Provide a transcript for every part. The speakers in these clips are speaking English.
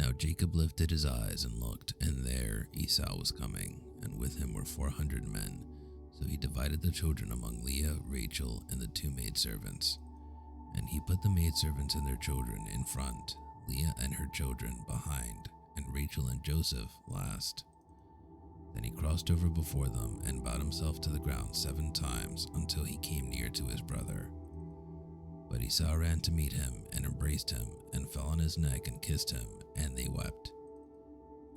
Now Jacob lifted his eyes and looked, and there Esau was coming, and with him were 400 men. So he divided the children among Leah, Rachel, and the 2 maidservants. And he put the maidservants and their children in front, Leah and her children behind, and Rachel and Joseph last. Then he crossed over before them and bowed himself to the ground 7 times until he came near to his brother. But Esau ran to meet him and embraced him and fell on his neck and kissed him, and they wept.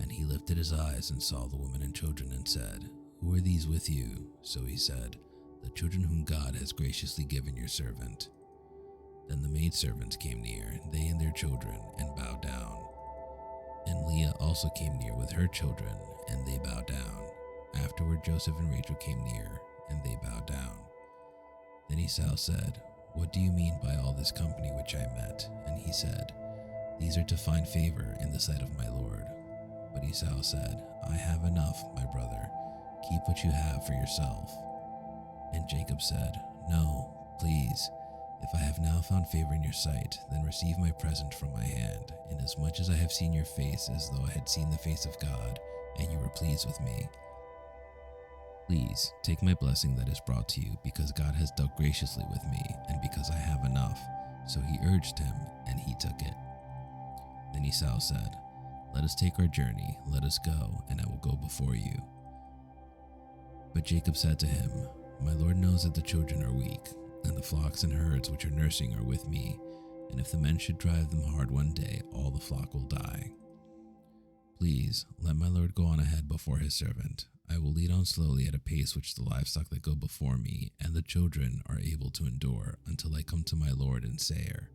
And he lifted his eyes and saw the women and children and said, "Who are these with you?" So he said, "The children whom God has graciously given your servant." Then the maidservants came near, they and their children, and bowed down. And Leah also came near with her children, and they bowed down. Afterward Joseph and Rachel came near, and they bowed down. Then Esau said, "What do you mean by all this company which I met?" And he said, "These are to find favor in the sight of my Lord." But Esau said, "I have enough, my brother. Keep what you have for yourself." And Jacob said, "No, please. If I have now found favor in your sight, then receive my present from my hand, inasmuch as I have seen your face as though I had seen the face of God, and you were pleased with me. Please take my blessing that is brought to you, because God has dealt graciously with me, and because I have enough." So he urged him, and he took it. Then Esau said, "Let us take our journey, let us go, and I will go before you." But Jacob said to him, "My Lord knows that the children are weak, and the flocks and herds which are nursing are with me, and if the men should drive them hard one day, all the flock will die. Please, let my Lord go on ahead before his servant. I will lead on slowly at a pace which the livestock that go before me and the children are able to endure, until I come to my Lord in Seir."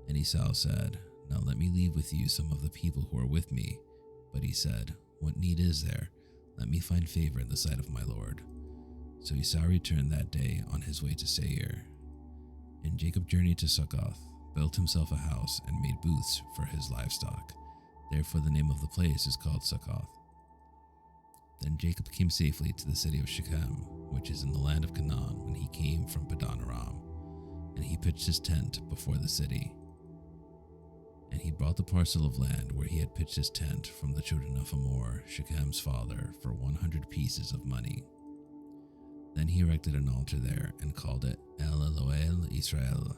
And Esau said, "Now let me leave with you some of the people who are with me." But he said, "What need is there? Let me find favor in the sight of my Lord." So Esau returned that day on his way to Seir. And Jacob journeyed to Succoth, built himself a house, and made booths for his livestock. Therefore the name of the place is called Succoth. Then Jacob came safely to the city of Shechem, which is in the land of Canaan, when he came from Padan Aram, and he pitched his tent before the city. And he brought the parcel of land where he had pitched his tent from the children of Hamor, Shechem's father, for 100 pieces of money. Then he erected an altar there and called it El Elohel Israel,